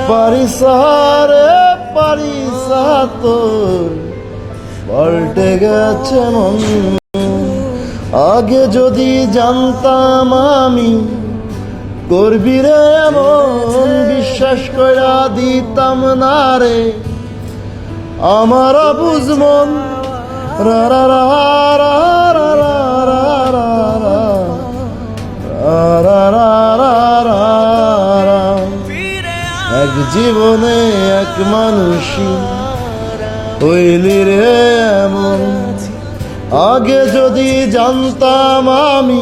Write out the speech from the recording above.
পারিসারে পারিসা তোর পাল্টে গেছে মন। আগে যদি জানতাম আমি করবি রে এমন, বিশ্বাস কইরা দিতাম না রে আমার বুঝমন। রা রা রা রা রা রা রা রা রা রা রা রা। এক জীবনে এক মানুষই হইলি রে এমন, আগে যদি জানতাম আমি